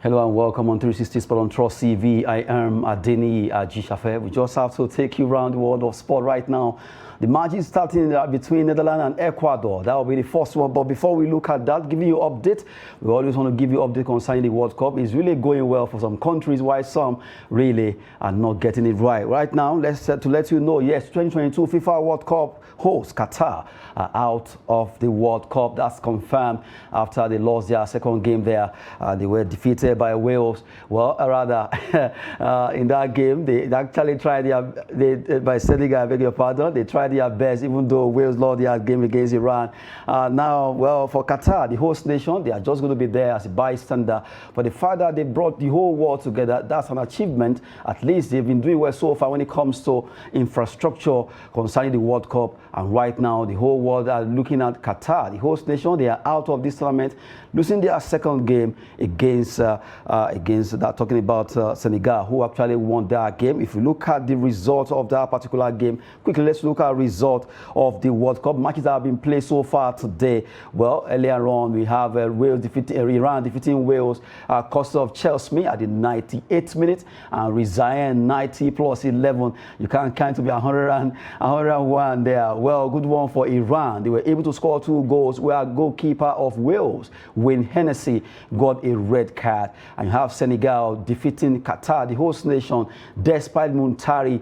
Hello and welcome on 360 Sport on Trust TV. I am Adeni Ajishafe. We just have to take you around the world of sport right now. The match is starting between Netherlands and Ecuador. That will be the first one. But before we look at that, giving you update, we always want to give you update concerning the World Cup. It's really going well for some countries, while some really are not getting it right. Right now, let's to let you know, yes, 2022 FIFA World Cup host Qatar are out of the World Cup. That's confirmed after they lost their second game there. They were defeated by Wales. Well, rather, in that game, they actually tried by Senegal, I beg your pardon, they tried their best, even though Wales lost their game against Iran. Now, well, for Qatar, the host nation, they are just going to be there as a bystander. But the fact that they brought the whole world together, that's an achievement. At least they've been doing well so far when it comes to infrastructure concerning the World Cup. And right now, the whole world are looking at Qatar, the host nation. They are out of this tournament, losing their second game against talking about Senegal, who actually won that game. If you look at the result of that particular game, quickly let's look at result of the World Cup matches that have been played so far today. Well, earlier on we have Iran defeating Wales, cost of Chelsea at the 98th minute, and Resign 90 plus 11. You can't count to be 101 there. Well, good one for Iran. They were able to score 2 goals, where goalkeeper of Wales, Wayne Hennessy, got a red card. And you have Senegal defeating Qatar, the host nation, despite Muntari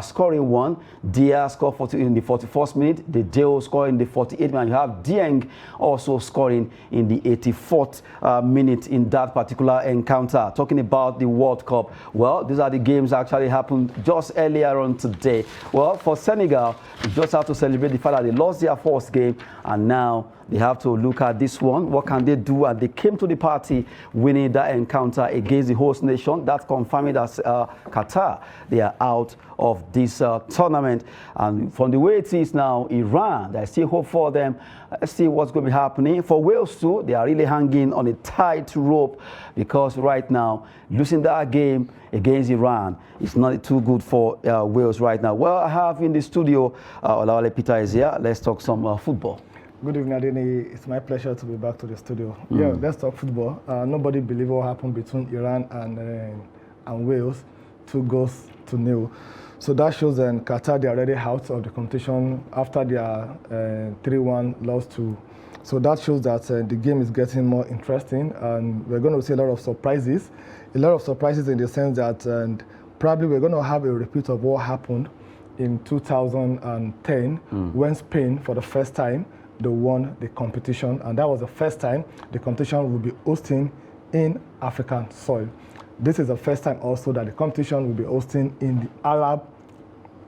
scoring 1. Dia scored in the 41st minute. The Deo scored in the 48th minute. And you have Dieng also scoring in the 84th minute in that particular encounter. Talking about the World Cup, well, these are the games that actually happened just earlier on today. Well, for Senegal, you just have to celebrate the fact that they lost their first game, and now they have to look at this one. What can they do? And they came to the party winning that encounter against the host nation. That's confirming that Qatar, they are out of this tournament. And from the way it is now, Iran, there's still hope for them. Let's see what's going to be happening. For Wales too, they are really hanging on a tight rope, because right now, losing that game against Iran is not too good for Wales right now. Well, I have in the studio, Olawale Peter is here. Let's talk some football. Good evening, Adeni. It's my pleasure to be back to the studio. Yeah, let's talk football. Nobody believed what happened between Iran and Wales, 2-0. So that shows that Qatar, they are already out of the competition after their 3-1 loss to. So that shows that the game is getting more interesting, and we're going to see a lot of surprises. A lot of surprises in the sense that probably we're going to have a repeat of what happened in 2010 when Spain, for the first time, they won the competition, and that was the first time the competition will be hosting in African soil. This is the first time also that the competition will be hosting in the Arab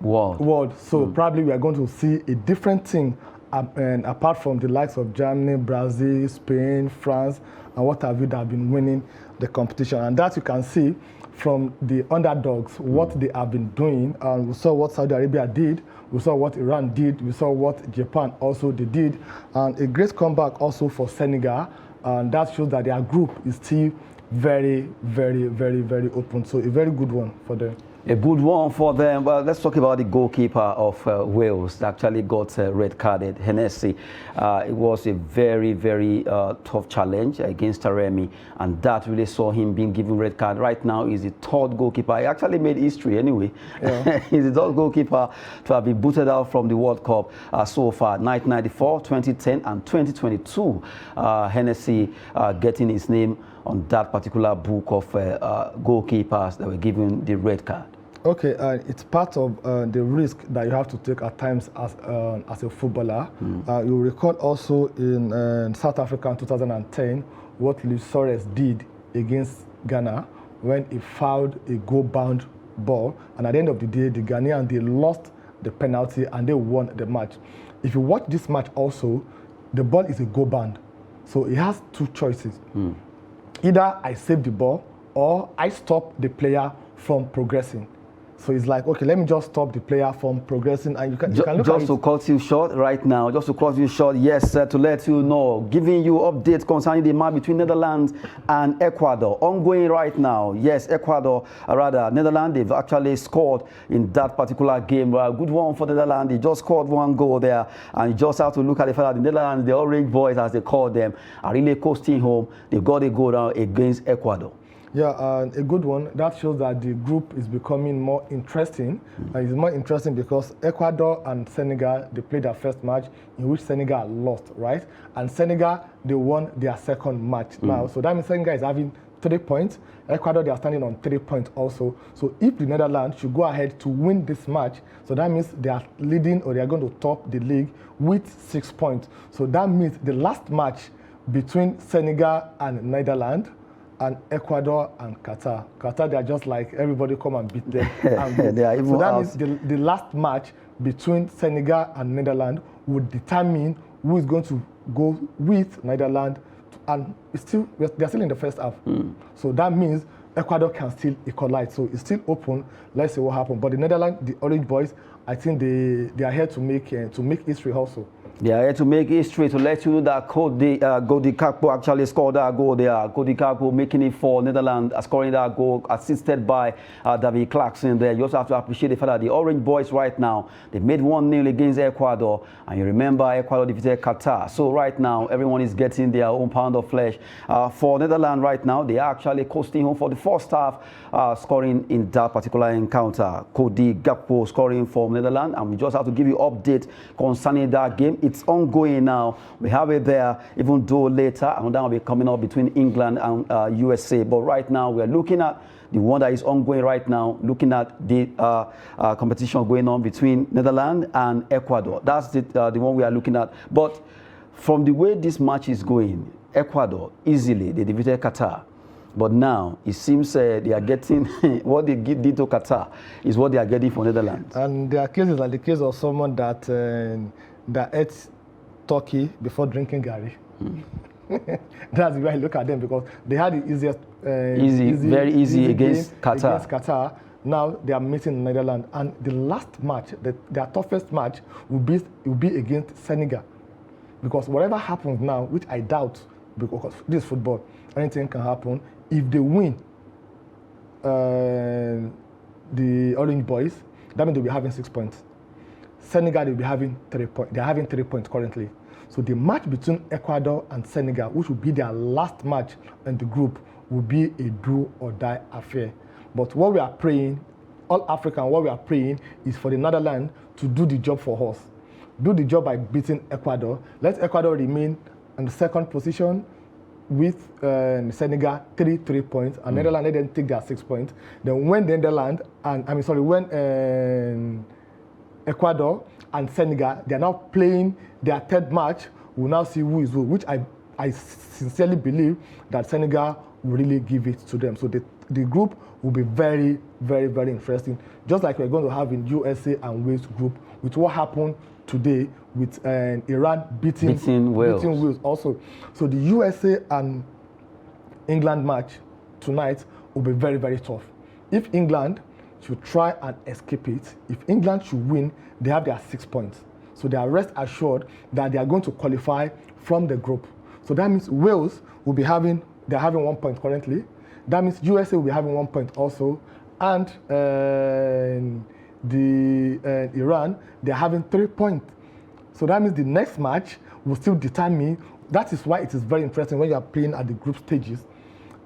world. So probably we are going to see a different thing, and apart from the likes of Germany, Brazil, Spain, France, and what have you, that have been winning the competition. And that you can see from the underdogs, what they have been doing. And we saw what Saudi Arabia did, we saw what Iran did, we saw what Japan also did. And a great comeback also for Senegal, and that shows that their group is still very, very, very, very open. So a very good one for them. A good one for them. Well, let's talk about the goalkeeper of Wales that actually got red carded, Hennessy. It was a very, very tough challenge against Taremi, and that really saw him being given red card. Right now, he's the 3rd goalkeeper. He actually made history anyway. Yeah. He's the 3rd goalkeeper to have been booted out from the World Cup so far. 1994, 2010, and 2022. Hennessy getting his name on that particular book of goalkeepers that were given the red card. Okay, it's part of the risk that you have to take at times as a footballer. You recall also in South Africa in 2010 what Luis Suarez did against Ghana when he fouled a goal-bound ball, and at the end of the day, the Ghanaians, they lost the penalty and they won the match. If you watch this match also, the ball is a goal-bound, so he has 2 choices. Either I save the ball or I stop the player from progressing. So it's like, okay, let me just stop the player from progressing, and you can look at it. Just to cut you short right now, yes, to let you know, giving you updates concerning the match between Netherlands and Ecuador, ongoing right now. Yes, Netherlands, they've actually scored in that particular game. Good one for the Netherlands. They just scored 1 goal there, and you just have to look at the fact that the Netherlands, the Orange Boys, as they call them, are really coasting home. They got a goal down against Ecuador. Yeah, a good one. That shows that the group is becoming more interesting. It's more interesting because Ecuador and Senegal, they played their first match in which Senegal lost, right? And Senegal, they won their second match now. So that means Senegal is having 3 points. Ecuador, they are standing on 3 points also. So if the Netherlands should go ahead to win this match, so that means they are leading or they are going to top the league with 6 points. So that means the last match between Senegal and Netherlands and Ecuador and Qatar. Qatar, they are just like everybody come and beat them. And They are even so that out. means the last match between Senegal and Netherlands would determine who is going to go with Netherlands. And it's still, they're still in the first half. So that means Ecuador can still equalize. So it's still open. Let's see what happens. But the Netherlands, the Orange Boys, I think they are here to make history also. They are here to make history, to let you know that Godi Gakpo actually scored that goal there. Godi Gakpo making it for Netherlands, scoring that goal, assisted by David Clarkson there. You also have to appreciate the fact that the Orange Boys right now, they made 1-0 against Ecuador. And you remember Ecuador defeated Qatar. So right now, everyone is getting their own pound of flesh. For Netherlands right now, they are actually coasting home for the first half, scoring in that particular encounter. Godi Gakpo scoring for Netherlands. And we just have to give you update concerning that game. It's ongoing now. We have it there, even though later, and that will be coming up between England and USA. But right now, we're looking at the one that is ongoing right now, looking at the competition going on between Netherlands and Ecuador. That's the one we are looking at. But from the way this match is going, Ecuador, easily, they defeated Qatar. But now, it seems they are getting what they did to Qatar is what they are getting for Netherlands. And there are cases like the case of someone that ate turkey before drinking Gary. That's the way I look at them, because they had the easiest, very easy against Qatar. Now they are meeting Netherlands, and the last match, their toughest match, will be against Senegal, because whatever happens now, which I doubt, because this is football, anything can happen. If they win the Orange Boys, that means they'll be having 6 points. Senegal, they'll be having 3 points. They're having 3 points currently. So the match between Ecuador and Senegal, which will be their last match in the group, will be a do or die affair. But what we are praying, all African, what we are praying is for the Netherlands to do the job for us. Do the job by beating Ecuador. Let Ecuador remain in the second position with Senegal 3 points, and Netherlands, they then take their 6 points. Then when the Netherlands, when Ecuador and Senegal, they are now playing their third match, we'll now see who is who, which I sincerely believe that Senegal will really give it to them. So the group will be very, very, very interesting. Just like we're going to have in USA and Wales group, with what happened today with Iran beating Wales also. So the USA and England match tonight will be very, very tough. If England should try and escape it, if England should win, they have their 6 points. So they are rest assured that they are going to qualify from the group. So that means Wales will be they're having 1 point currently. That means USA will be having 1 point also. And Iran, they're having 3 points. So that means the next match will still determine. That is why it is very interesting when you are playing at the group stages.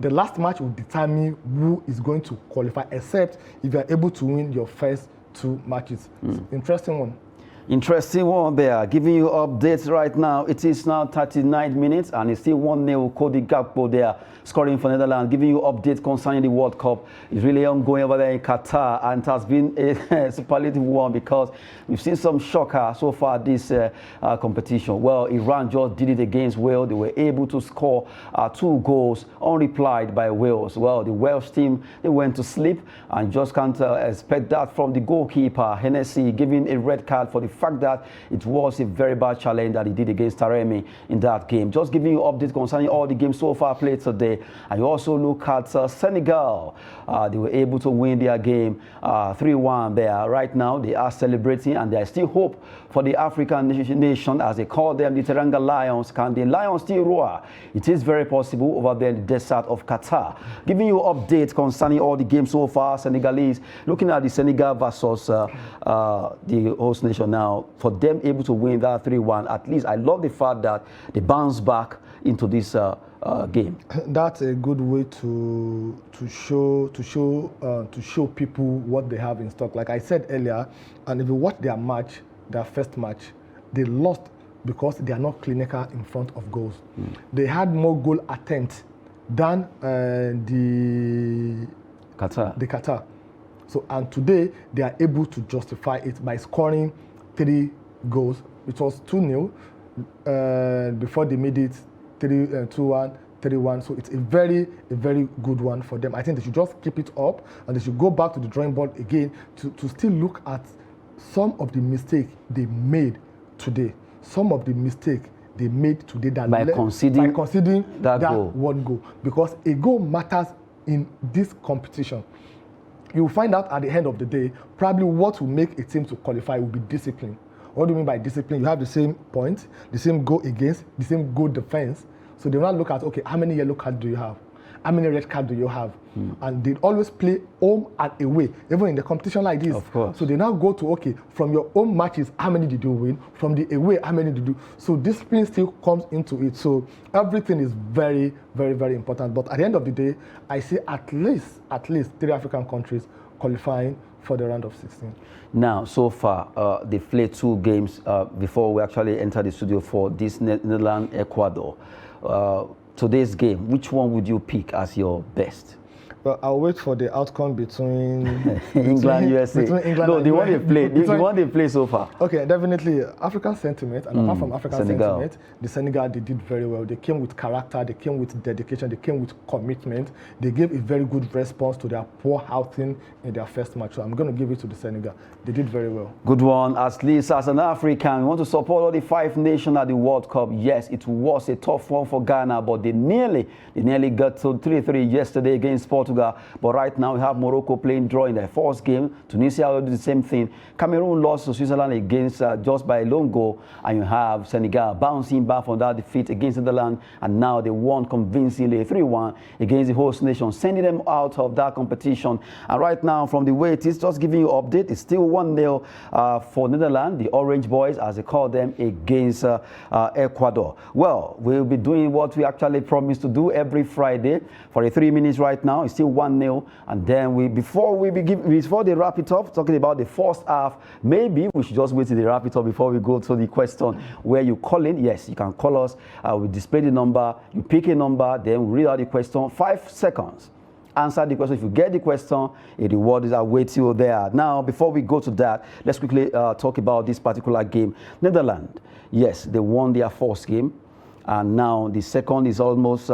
The last match will determine who is going to qualify, except if you are able to win your first 2 matches. Interesting one. Interesting one there. Giving you updates right now. It is now 39 minutes and it's still 1-0. Godi Gakpo there scoring for Netherlands. Giving you updates concerning the World Cup. It's really ongoing over there in Qatar, and it has been a superlative one because we've seen some shocker so far this competition. Well, Iran just did it against Wales. They were able to score 2 goals unreplied by Wales. Well, the Welsh team, they went to sleep and just can't expect that from the goalkeeper, Hennessy, giving a red card for the fact that it was a very bad challenge that he did against Taremi in that game. Just giving you updates concerning all the games so far played today. And you also look at Senegal. They were able to win their game 3-1 there. Right now, they are celebrating, and there is still hope for the African nation, as they call them, the Teranga Lions. Can the Lions still roar? It is very possible over there in the desert of Qatar. Giving you updates concerning all the games so far. Senegalese, looking at the Senegal versus the host nation now, for them able to win that 3-1, at least I love the fact that they bounce back into this game? That's a good way to show people what they have in stock. Like I said earlier, and if you watch their first match, they lost because they are not clinical in front of goals. They had more goal attempts than the Qatar. So, and today they are able to justify it by scoring 3 goals. It was 2-0 before they made it 2-1, 3-1. So it's a very good one for them. I think they should just keep it up, and they should go back to the drawing board again to still look at some of the mistakes they made today. Some of the mistakes they made today that by conceding that goal. One goal, because a goal matters in this competition. You will find out at the end of the day, probably what will make a team to qualify will be discipline. What do you mean by discipline? You have the same points, the same goal against, the same goal defense. So they will not look at, okay, how many yellow cards do you have? How many red cards do you have? And they always play home and away, even in the competition like this. Of course. So they now go to, okay, from your home matches, how many did you win? From the away, how many did you do? So discipline still comes into it. So everything is very important. But at the end of the day, I see at least 3 African countries qualifying for the round of 16. Now, so far, they played 2 games before we actually enter the studio for this Netherlands Ecuador. Today's game, which one would you pick as your best? Well, I'll wait for the outcome between England, USA. Between England no, and the one they played. The one they played so far. Okay, definitely African sentiment, and apart from African Senegal. sentiment, the Senegal, they did very well. They came with character, they came with dedication, they came with commitment. They gave a very good response to their poor outing in their first match. So I'm going to give it to the Senegal. They did very well. Good one. At least as an African, we want to support all the 5 nations at the World Cup. Yes, it was a tough one for Ghana, but they nearly got to 3-3 yesterday against Portugal. But right now we have Morocco playing draw in their first game. Tunisia will do the same thing. Cameroon lost to Switzerland against just by a lone goal, and you have Senegal bouncing back from that defeat against Netherlands, and now they won convincingly 3-1 against the host nation, sending them out of that competition. And right now, from the way it is, just giving you an update, it's still 1-0 for Netherlands, the Orange Boys, as they call them, against Ecuador. Well, we'll be doing what we actually promised to do every Friday for 3 minutes right now. It's still 1-0, and then before they wrap it up, talking about the first half, maybe we should just wait till they wrap it up before we go to the question where you call in. Yes, you can call us. We display the number. You pick a number, then we read out the question. 5 seconds. Answer the question. If you get the question, a reward is awaiting you there. Now, before we go to that, let's quickly talk about this particular game. Netherlands, yes, they won their first game. And now the second is almost,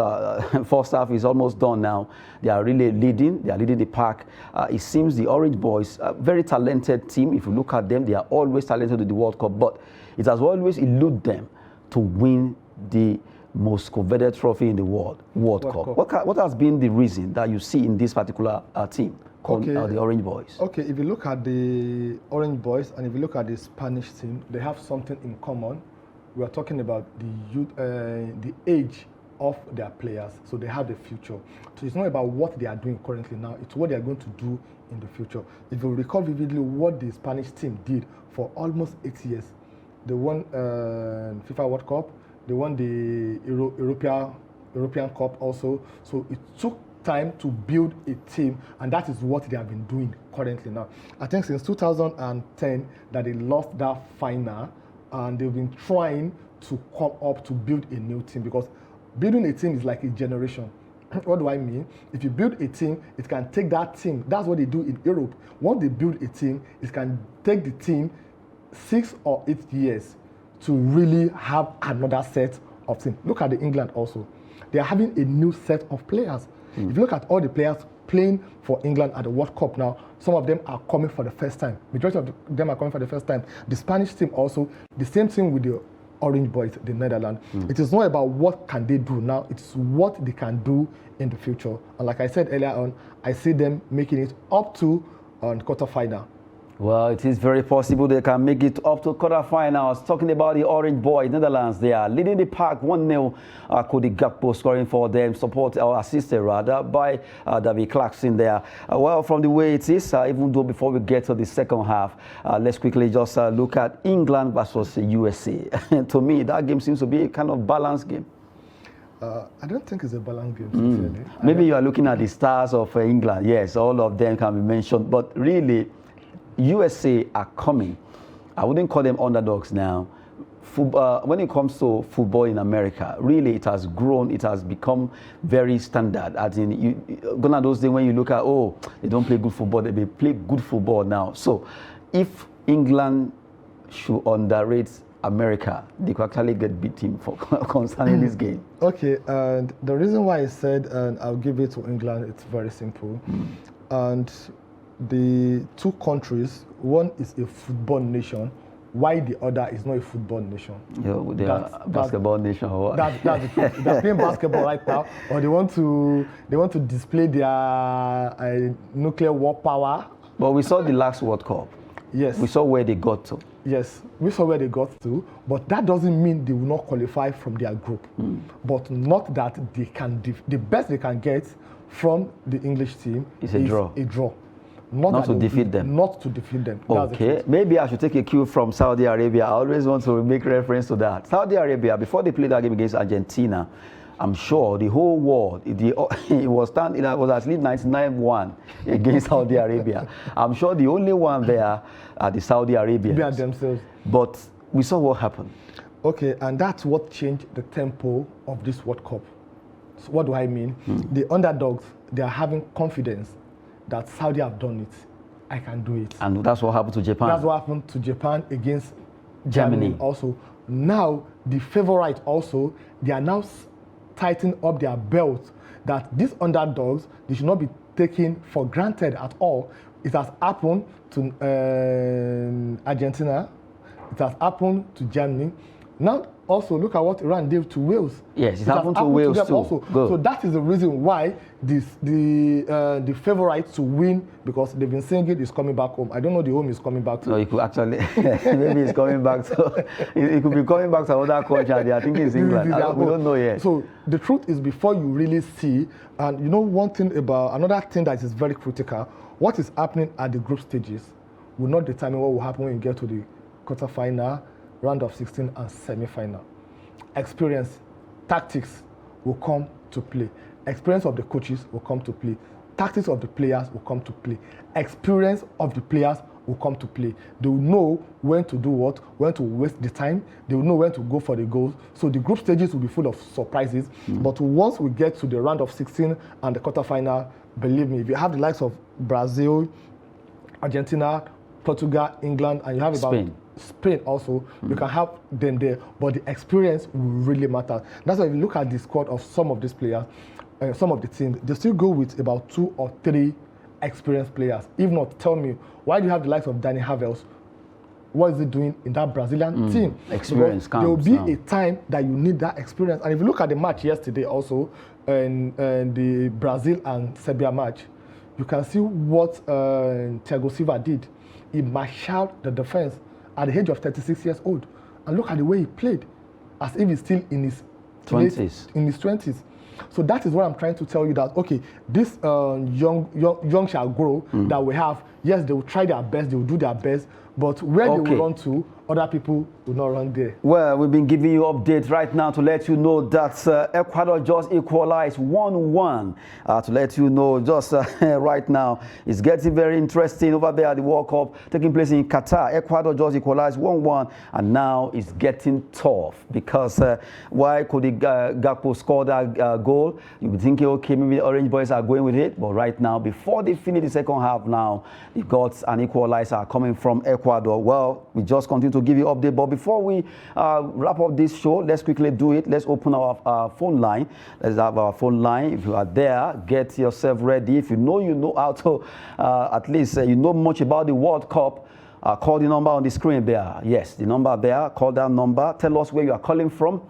first half is almost done now. They are really leading. They are leading the pack. It seems the Orange Boys, a very talented team. If you look at them, they are always talented in the World Cup. But it has always eluded them to win the most coveted trophy in the world Cup. What has been the reason that you see in this particular team called the Orange Boys? Okay, if you look at the Orange Boys and if you look at the Spanish team, they have something in common. We are talking about the youth, the age of their players, so they have the future. So it's not about what they are doing currently now, it's what they are going to do in the future. If you recall vividly what the Spanish team did for almost 8 years, they won FIFA World Cup, they won the European Cup also, so it took time to build a team, and that is what they have been doing currently now. I think since 2010 that they lost that final, and they've been trying to come up to build a new team, because building a team is like a generation. What do I mean? If you build a team, it can take that team. That's what they do in Europe. Once they build a team, it can take the team 6 or 8 years to really have another set of team. Look at the England also. They are having a new set of players. If you look at all the players playing for England at the World Cup now, some of them are coming for the first time. Majority of them are coming for the first time. The Spanish team also, the same thing with the Orange Boys, the Netherlands. It is not about what can they do now, it's what they can do in the future. And like I said earlier on, I see them making it up to quarterfinal. Well, it is very possible they can make it up to quarterfinals. Talking about the Orange Boys, Netherlands, they are leading the pack 1-0. Cody Gakpo scoring for them, assisted rather by David Clarkson there. Well, from the way it is, even though before we get to the second half, let's quickly just look at England versus USA. To me, that game seems to be a kind of balanced game. I don't think it's a balanced game, sincerely. Maybe you are looking at the stars of England. Yes, all of them can be mentioned. But really, USA are coming. I wouldn't call them underdogs now. When it comes to football in America, really it has grown, it has become very standard. As in, gone are those days when you look at, oh, they don't play good football, they play good football now. So if England should underrate America, they could actually get beaten for concerning this game. Okay, and the reason why I said I'll give it to England, it's very simple. And the two countries, one is a football nation, why the other is not a football nation. Yeah, they are basketball nation or what? That's the truth. They're playing basketball right now, or they want to display their nuclear war power. But we saw the last World Cup. Yes. We saw where they got to. Yes, we saw where they got to, but that doesn't mean they will not qualify from their group. But not that they can. The best they can get from the English team is a draw. A draw. Not to defeat them. Not to defeat them. Okay, maybe I should take a cue from Saudi Arabia. I always want to make reference to that. Saudi Arabia, before they played that game against Argentina, I'm sure the whole world, it was at least 99-1 against Saudi Arabia. I'm sure the only one there are the Saudi Arabians. They are themselves. But we saw what happened. Okay, and that's what changed the tempo of this World Cup. So what do I mean? The underdogs, they are having confidence that Saudi have done it. I can do it. And that's what happened to Japan. That's what happened to Japan against Germany also. Now, the favorite also, they are now tightening up their belt that these underdogs, they should not be taken for granted at all. It has happened to Argentina. It has happened to Germany. Now, also look at what Iran did to Wales. Yes, it happened to Wales too. Also. So that is the reason why the favorites to win, because they've been saying it is coming back home. I don't know the home is coming back to. No, it could actually maybe it's coming back to. It could be coming back to another country. They are thinking it's England. We don't know yet. So the truth is, before you really see, and you know another thing that is very critical, what is happening at the group stages will not determine what will happen when you get to the quarterfinal, round of 16 and semi-final. Experience, tactics will come to play. Experience of the coaches will come to play. Tactics of the players will come to play. Experience of the players will come to play. They will know when to do what, when to waste the time. They will know when to go for the goals. So the group stages will be full of surprises. But once we get to the round of 16 and the quarterfinal, believe me, if you have the likes of Brazil, Argentina, Portugal, England, and you have about Spain also, you can have them there, but the experience will really matter. That's why if you look at the squad of some of these players, some of the teams, they still go with about 2 or 3 experienced players. If not, tell me, why do you have the likes of Dani Alves? What is he doing in that Brazilian team? Experience counts. There will be a time that you need that experience. And if you look at the match yesterday also, and the Brazil and Serbia match, you can see what Thiago Silva did. He marshaled the defense at the age of 36 years old. And look at the way he played, as if he's still in his 20s. So that is what I'm trying to tell you, that, okay, this young shall grow that we have, yes, they will try their best, they will do their best, but where they will run to, other people will not run there. Well, we've been giving you updates right now to let you know that Ecuador just equalized 1-1. To let you know just right now, it's getting very interesting over there at the World Cup taking place in Qatar. Ecuador just equalized 1-1, and now it's getting tough because why could the Gakpo score that goal? You'll be thinking, okay, maybe the Orange Boys are going with it, but right now, before they finish the second half now, they got an equalizer coming from Ecuador. Well, we just continue to give you update, but before we wrap up this show, let's quickly do it. Let's open our phone line. Let's have our phone line. If you are there, get yourself ready. If you know how to, at least you know much about the World Cup, call the number on the screen there. Yes, the number there, call that number. Tell us where you are calling from,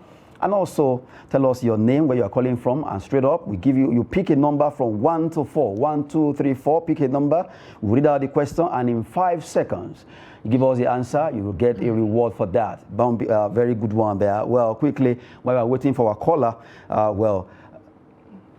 and also tell us your name, where you are calling from, and straight up, we give you pick a number from 1 to 4. 1, 2, 3, 4, pick a number. We read out the question, and in 5 seconds, you give us the answer, you will get a reward for that. Very good one there. Well, quickly, while we're waiting for our caller,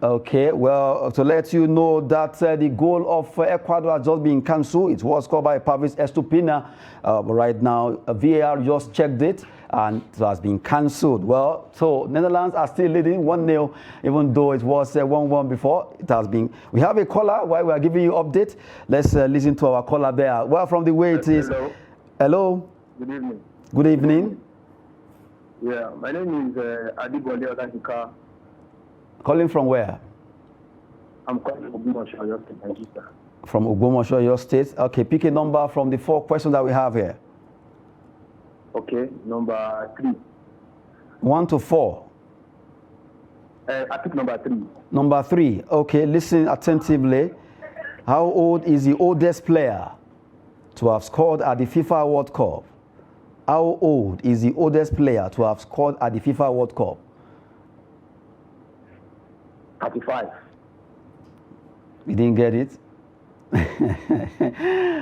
to let you know that the goal of Ecuador has just been cancelled. It was scored by Pavis Estupina. Right now, VAR just checked it, and it has been cancelled. Well, so Netherlands are still leading 1-0, even though it was 1-1 before. It has been. We have a caller while we are giving you update. Let's listen to our caller there. Well, from the way it is. Hello. Hello. Good evening. Good evening. Yeah, my name is Adibole Odajika. Calling from where? I'm calling from Ogbomoso, Nigeria. From Ogbomoso, your state. Okay, pick a number from the 4 questions that we have here. Okay, number 3. 1 to 4. I pick number 3. Number 3. Okay, listen attentively. How old is the oldest player to have scored at the FIFA World Cup? How old is the oldest player to have scored at the FIFA World Cup? 35. You didn't get it?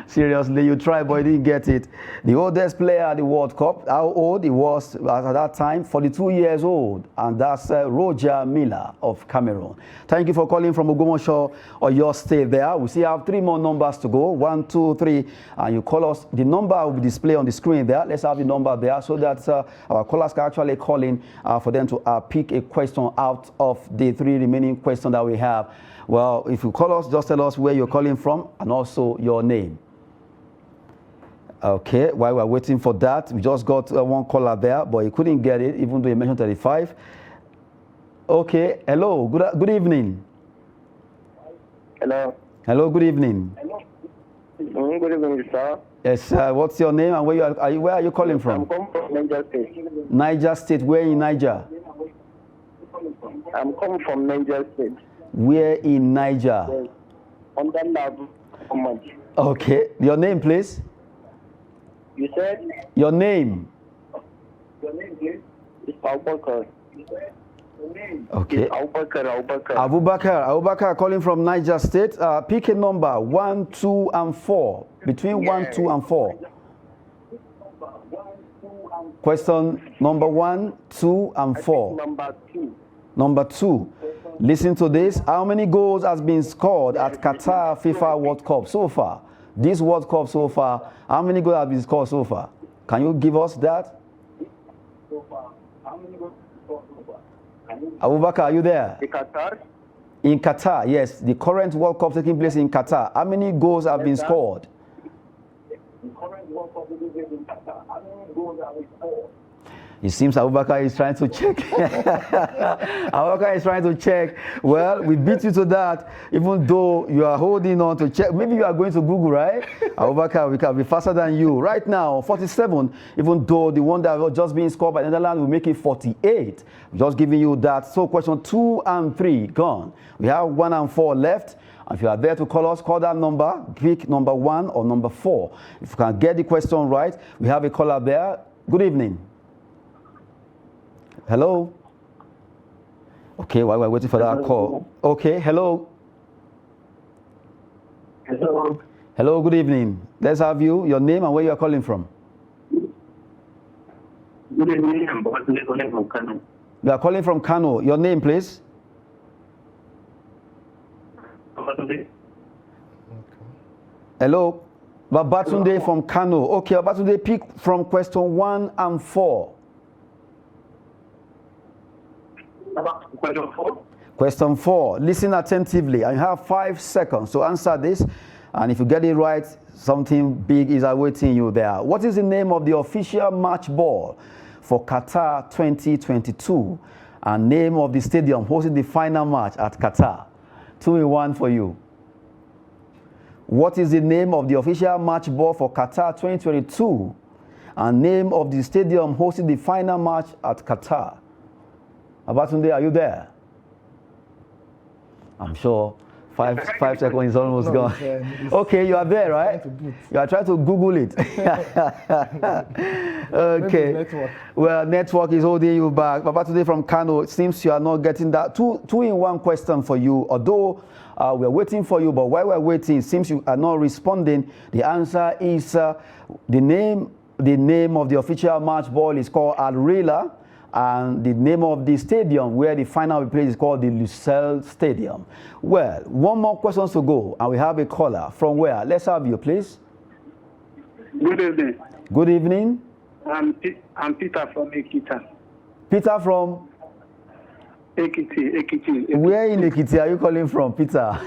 Seriously, you tried, but you didn't get it. The oldest player at the World Cup, how old he was at that time? 42 years old, and that's Roger Miller of Cameroon. Thank you for calling from Ogbomoso or your state there. We still have 3 more numbers to go. 1, 2, 3, and you call us. The number will be displayed on the screen there. Let's have the number there so that our callers can actually call in for them to pick a question out of the 3 remaining questions that we have. Well, if you call us, just tell us where you're calling from and also your name. Okay, while we're waiting for that, we just got 1 caller there, but he couldn't get it, even though he mentioned 35. Okay, hello, good evening. Hello. Hello, good evening. Good evening, sir. Yes, what's your name and where are you calling from? I'm coming from Niger State. Niger State, where in Niger? I'm coming from Niger State. Where in Niger? Yes. On that level. Okay, your name, please. You said? Your name. Your name, please? It's Abubakar. Okay. Abubakar calling from Niger State. Pick a number 1, 2, and 4. Between 1, 2, and 4. Question number 1, 2, and 4. Number 2. Number 2. Listen to this. How many goals has been scored at Qatar FIFA World Cup so far? This World Cup so far, how many goals have been scored so far? Can you give us that? Abubakar, are you there? In Qatar? In Qatar, yes. The current World Cup taking place in Qatar. How many goals have been scored? The current World Cup taking place in Qatar. How many goals have been scored? It seems Abubakar is trying to check. Abubakar is trying to check. Well, we beat you to that, even though you are holding on to check. Maybe you are going to Google, right? Abubakar, we can be faster than you. Right now, 47, even though the one that was just being scored by Netherlands will make it 48. Just giving you that. So question 2 and 3, gone. We have 1 and 4 left. If you are there to call us, call that number. Pick number 1 or number 4. If you can get the question right, we have a caller there. Good evening. Hello? Okay, while we're waiting for that call. Okay, hello? Hello. Hello, good evening. Let's have you, your name and where you are calling from. Good evening, I'm calling from Kano. You are calling from Kano. Your name, please? Hello? Babatunde from Kano. Okay, Babatunde, pick from question 1 and 4. Question 4. Question 4. Listen attentively. And you have 5 seconds to answer this. And if you get it right, something big is awaiting you there. What is the name of the official match ball for Qatar 2022? And name of the stadium hosting the final match at Qatar? 2 in 1 for you. What is the name of the official match ball for Qatar 2022? And name of the stadium hosting the final match at Qatar? Abatunde, are you there? I'm sure 5 seconds is almost gone. Okay, you are there, right? You are trying to Google it. Okay. Well, network is holding you back. Babatunde from Kano, it seems you are not getting that. 2 in 1 question for you. Although we are waiting for you, but while we're waiting, it seems you are not responding. The answer is the name of the official match ball is called Al Rila. And the name of the stadium where the final will be played is called the Lusail Stadium. Well, 1 more question to go, and we have a caller. From where? Let's have you, please. Good evening. Good evening. I'm Peter from Ekiti. Peter from? Ekiti. Where in Ekiti are you calling from, Peter?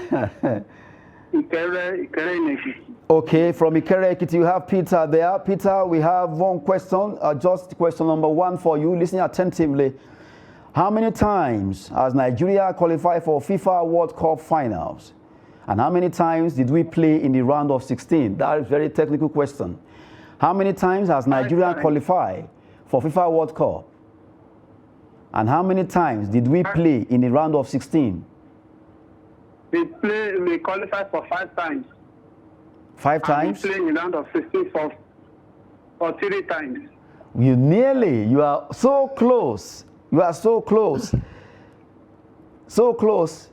Ikere in Ekiti. Okay, from Ikere Ekiti, you have Peter there. Peter, we have one question, just question number one for you. Listen attentively. How many times has Nigeria qualified for FIFA World Cup finals? And how many times did we play in the round of 16? That is a very technical question. How many times has Nigeria qualified for FIFA World Cup? And how many times did we play in the round of 16? We qualified for 5 times. 5 times? And we played in the round of 16 for 3 times. You are so close. You are so close. So close.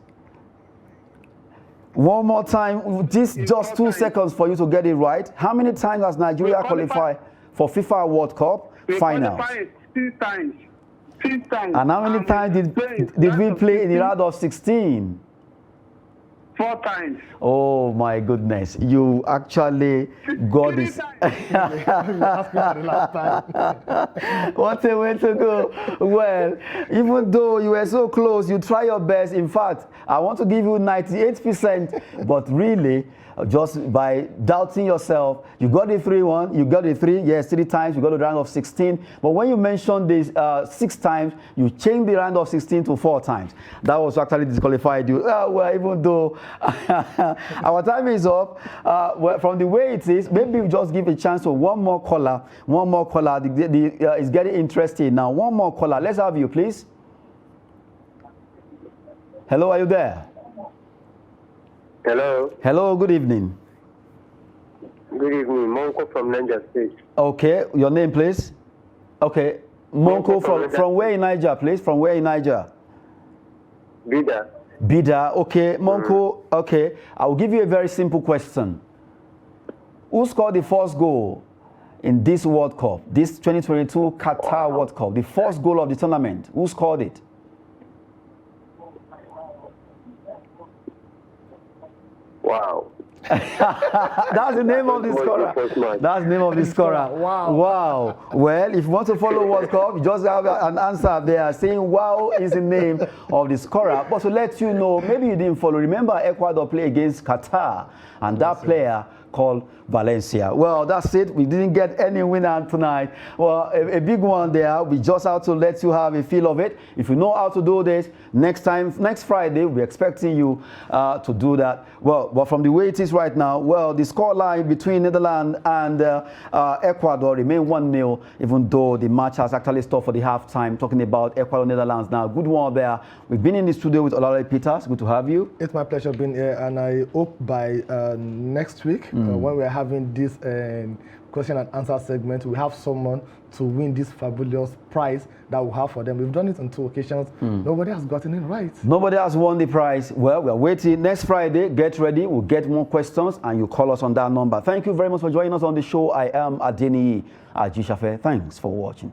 One more time, just 2 seconds for you to get it right. How many times has Nigeria qualified for FIFA World Cup finals? We qualified 2 times. 2 times. And how many times did we play in the round of 16? 4 times. Oh my goodness, you actually got this. What a way to go. Well, even though you were so close, you try your best. In fact, I want to give you 98%, but really, just by doubting yourself, you got the 3-1, you got the 3, yes, 3 times, you got the round of 16. But when you mentioned this 6 times, you changed the round of 16 to 4 times. That was actually disqualified you. Well, even though our time is up, well, from the way it is, maybe we just give a chance to one more caller. One more caller. It's getting interesting now. One more caller. Let's have you, please. Hello, are you there? Hello. Hello, good evening. Good evening. Monko from Niger State. Okay, your name, please. Okay, Monko from where in Niger, please? From where in Niger? Bida. Bida, okay. Monko, okay. I will give you a very simple question. Who scored the first goal in this World Cup, this 2022 Qatar World Cup? The first goal of the tournament. Who scored it? Wow. That's the name of the scorer. That's the name of the scorer. Wow. Wow. Well, if you want to follow World Cup, you just have an answer there saying wow is the name of the scorer. But to let you know, maybe you didn't follow. Remember, Ecuador played against Qatar, and that player called Valencia. Well, that's it. We didn't get any winner tonight. Well, a big one there. We just have to let you have a feel of it. If you know how to do this, next Friday, we're expecting you to do that. Well, but from the way it is right now, well, the scoreline between Netherlands and Ecuador remain 1-0, even though the match has actually stopped for the halftime. Talking about Ecuador, Netherlands now. Good one there. We've been in the studio with Olale Peters. Good to have you. It's my pleasure being here, and I hope by next week, when we're having this question and answer segment, we have someone to win this fabulous prize that we have for them. We've done it on 2 occasions. Nobody has gotten it right. Nobody has won the prize. Well, we're waiting. Next Friday, get ready. We'll get more questions, and you call us on that number. Thank you very much for joining us on the show. I am Adeniyi Ajishafe. Thanks for watching.